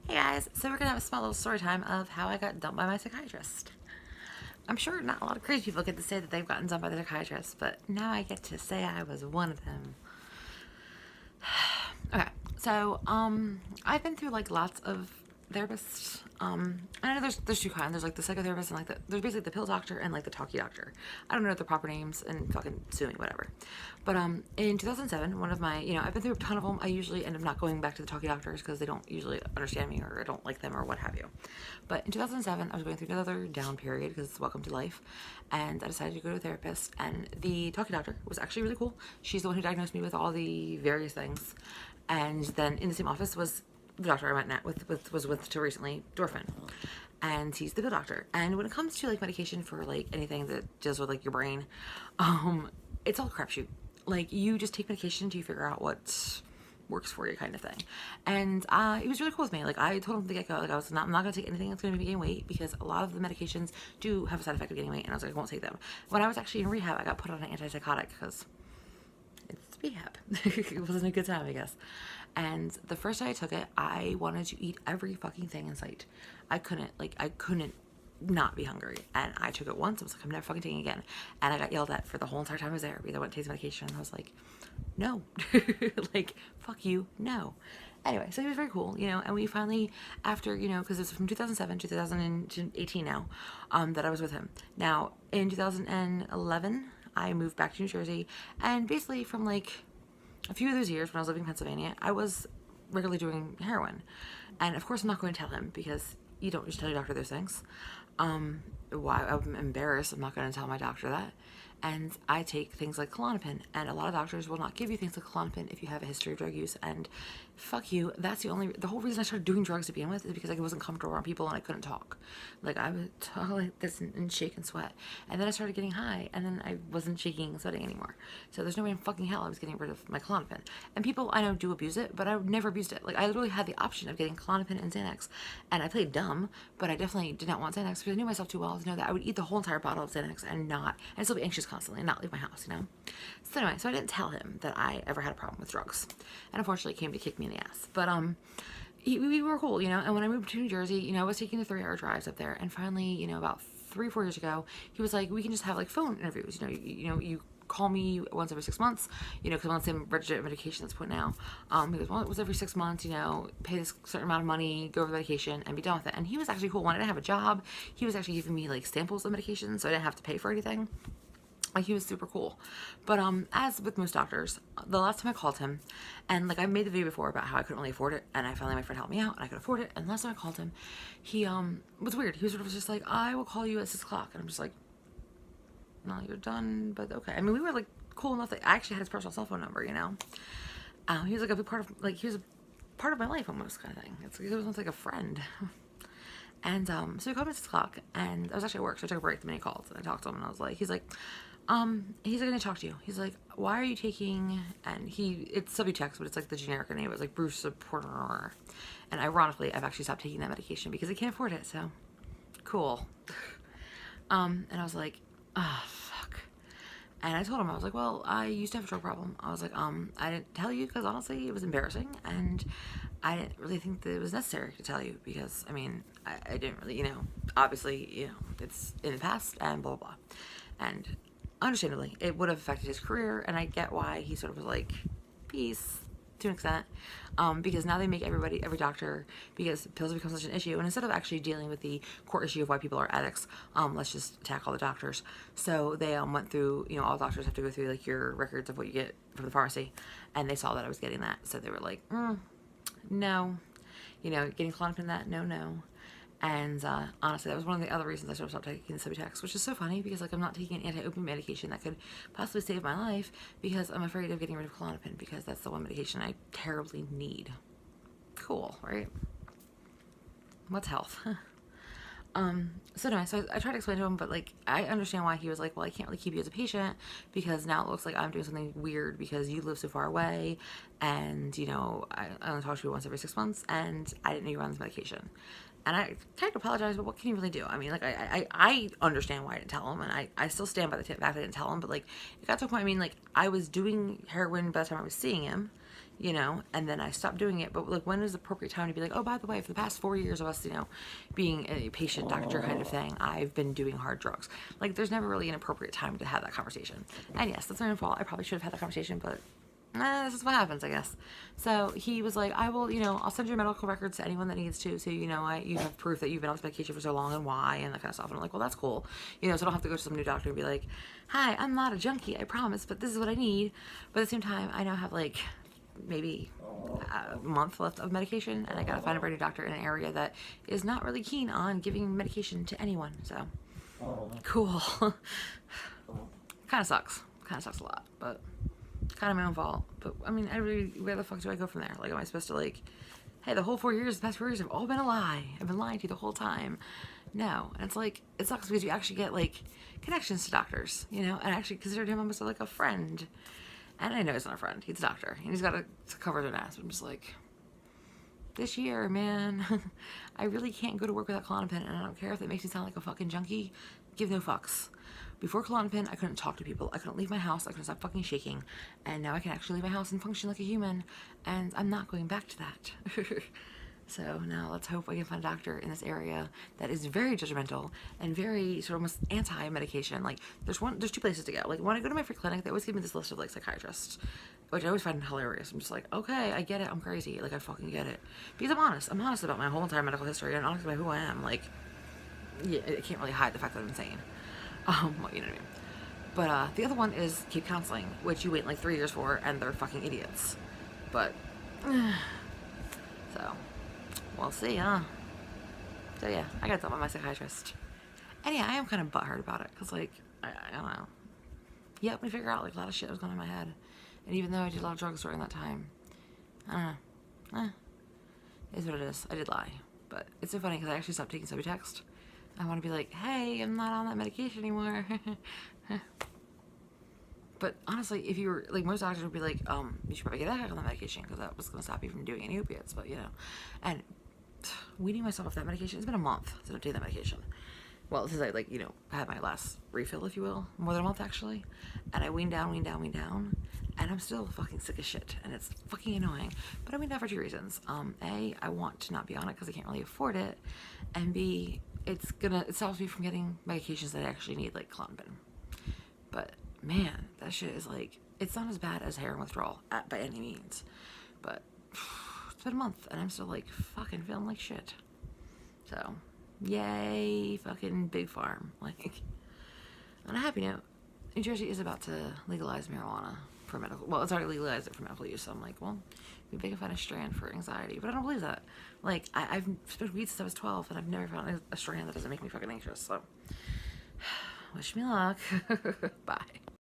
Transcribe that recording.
Hey guys, so we're gonna have a small little story time of how I got dumped by my psychiatrist. I'm sure not a lot of crazy people get to say that they've gotten dumped by their psychiatrist, but now I get to say I was one of them. Okay, so I've been through like lots of therapists. I know there's two kinds. There's like the psychotherapist and like there's basically the pill doctor and like the talkie doctor. I don't know the proper names and fucking sue me, whatever. But in 2007, one of my, I've been through a ton of them. I usually end up not going back to the talkie doctors because they don't usually understand me or I don't like them or what have you. But in 2007, I was going through another down period because it's welcome to life, and I decided to go to a therapist. And the talkie doctor was actually really cool. She's the one who diagnosed me with all the various things. And then in the same office was the doctor I met with till recently, Dorfin, and he's the pill doctor. And when it comes to like medication for like anything that deals with like your brain, it's all crapshoot. Like you just take medication until you figure out what works for you, kind of thing. And he was really cool with me. Like I told him from the get-go, like I'm not gonna take anything that's gonna make me gain weight because a lot of the medications do have a side effect of gaining weight, and I was like, I won't take them. When I was actually in rehab, I got put on an antipsychotic because it's rehab. It wasn't a good time, I guess. And the first day I took it, I wanted to eat every fucking thing in sight. I couldn't not be hungry. And I took it once. I was like, I'm never fucking taking it again. And I got yelled at for the whole entire time I was there because I went to take the medication. And I was like, no. Like, fuck you, no. Anyway, so he was very cool, and we finally, after, because it's from 2007 to 2018 now, that I was with him. Now, in 2011, I moved back to New Jersey, and basically from like a few of those years when I was living in Pennsylvania, I was regularly doing heroin. And of course I'm not going to tell him because you don't just tell your doctor those things. Why? I'm embarrassed. I'm not going to tell my doctor that. And I take things like Klonopin, and a lot of doctors will not give you things like Klonopin if you have a history of drug use. And fuck you, that's the whole reason I started doing drugs to begin with is because I wasn't comfortable around people and I couldn't talk. Like I would talk like this and shake and sweat. And then I started getting high, and then I wasn't shaking and sweating anymore. So there's no way in fucking hell I was getting rid of my Klonopin. And people I know do abuse it, but I never abused it. Like I literally had the option of getting Klonopin and Xanax, and I played dumb, but I definitely did not want Xanax because I knew myself too well to know that I would eat the whole entire bottle of Xanax and still be anxious constantly and not leave my house, So anyway, so I didn't tell him that I ever had a problem with drugs. And unfortunately it came to kick me in the ass. But we were cool, and when I moved to New Jersey, I was taking the 3-hour drives up there, and finally, about 3-4 years ago, he was like, we can just have like phone interviews, you call me once every 6 months, because I'm on the same registered medication that's put now. He goes, well, it was every 6 months, pay this certain amount of money, go over the medication, and be done with it. And he was actually cool. When I didn't have a job, he was actually giving me like samples of medication, so I didn't have to pay for anything. Like he was super cool. But as with most doctors, the last time I called him, and like I made the video before about how I couldn't really afford it, and I finally my friend helped me out and I could afford it. And the last time I called him, he was weird. He was sort of just like, I will call you at 6 o'clock, and I'm just like, no, you're done, but okay. I mean, we were like cool enough that I actually had his personal cell phone number, he was like a big part of, like, he was a part of my life almost, kind of thing. It's like, he was almost like a friend. And so he called me at 6 o'clock, and I was actually at work, so I took a break the minute he called, and I talked to him, and I was like, he's like, gonna talk to you. He's like, why are you taking, and it's Subutex, but it's like the generic name. It was like Bruce Supporter. And ironically, I've actually stopped taking that medication because I can't afford it, so cool. And I was like, oh, fuck. And I told him, I was like, well, I used to have a drug problem. I was like, I didn't tell you because honestly, it was embarrassing, and I didn't really think that it was necessary to tell you because, I mean, I didn't really, obviously, it's in the past and blah, blah, blah. And understandably, it would have affected his career, and I get why he sort of was like, peace, to an extent, because now they make every doctor, because pills become such an issue, and instead of actually dealing with the core issue of why people are addicts, let's just attack all the doctors. So they went through, all doctors have to go through like your records of what you get from the pharmacy, and they saw that I was getting that, so they were like, no, getting Klonopin, that, no. And honestly, that was one of the other reasons I sort of stopped taking the Subutex, which is so funny because like I'm not taking an anti-opiate medication that could possibly save my life because I'm afraid of getting rid of Klonopin because that's the one medication I terribly need. Cool, right? What's health? So anyway, so I tried to explain to him, but like I understand why he was like, well, I can't really keep you as a patient because now it looks like I'm doing something weird because you live so far away, and I only talk to you once every 6 months, and I didn't know you were on this medication. And I kind of apologize, but what can you really do? I mean, like, I understand why I didn't tell him, and I still stand by the fact that I didn't tell him, but, like, it got to a point, I mean, like, I was doing heroin by the time I was seeing him, you know, and then I stopped doing it. But like, when is the appropriate time to be like, oh, by the way, for the past 4 years of us, you know, being a patient doctor kind of thing, I've been doing hard drugs. Like, there's never really an appropriate time to have that conversation. And yes, that's my own fault. I probably should have had that conversation, but this is what happens, I guess. So he was like, I will, you know, I'll send your medical records to anyone that needs to, so, you know, you have proof that you've been on this medication for so long and why and that kind of stuff. And I'm like, well, that's cool. You know, so I don't have to go to some new doctor and be like, hi, I'm not a junkie, I promise, but this is what I need. But at the same time, I now have like maybe a month left of medication, and I gotta find a brand new doctor in an area that is not really keen on giving medication to anyone. So cool. Kind of sucks a lot, but kind of my own fault. But I mean, where the fuck do I go from there? Like, am I supposed to like, hey, the past 4 years have all been a lie, I've been lying to you the whole time? No. And it's like, it sucks because you actually get like connections to doctors, you know, and I actually considered him almost like a friend. And I know he's not a friend. He's a doctor. And he's got to cover his ass. I'm just like, this year, man, I really can't go to work without Klonopin. And I don't care if it makes me sound like a fucking junkie. Give no fucks. Before Klonopin, I couldn't talk to people. I couldn't leave my house. I couldn't stop fucking shaking. And now I can actually leave my house and function like a human. And I'm not going back to that. So now let's hope I can find a doctor in this area that is very judgmental and very sort of almost anti-medication. Like, there's two places to go. Like, when I go to my free clinic, they always give me this list of like psychiatrists, which I always find hilarious. I'm just like, okay, I get it. I'm crazy. Like, I fucking get it. Because I'm honest. I'm honest about my whole entire medical history and honest about who I am. Like, yeah, I can't really hide the fact that I'm insane. Well, you know what I mean. But the other one is Cape Counseling, which you wait like 3 years for, and they're fucking idiots. But so we'll see, huh? So yeah, I gotta tell my psychiatrist. And yeah, I am kind of butthurt about it, because like, I don't know. He helped me figure out like a lot of shit that was going on in my head. And even though I did a lot of drugs during that time, I don't know. It is what it is. I did lie. But it's so funny because I actually stopped taking Subutex. I want to be like, hey, I'm not on that medication anymore. But honestly, if you were, like, most doctors would be like, you should probably get back on that medication because that was going to stop you from doing any opiates. But, you know, and weaning myself off that medication, it's been a month since I've taken that medication. Well, since I, like, you know, had my last refill, if you will. More than a month, actually. And I weaned down. And I'm still fucking sick as shit. And it's fucking annoying. But I weaned down for 2 reasons. A, I want to not be on it because I can't really afford it. And B, it stops me from getting medications that I actually need, like Klonopin. But, man, that shit is, like, it's not as bad as heroin withdrawal, by any means. But it's been a month, and I'm still, like, fucking feeling like shit. So, yay, fucking Big Farm. Like, on a happy note, New Jersey is about to legalize marijuana for medical, well, it's already legalized it for medical use, so I'm like, well, maybe I can find a strand for anxiety, but I don't believe that. Like, I've smoked weed since I was 12, and I've never found a strand that doesn't make me fucking anxious, so wish me luck. Bye.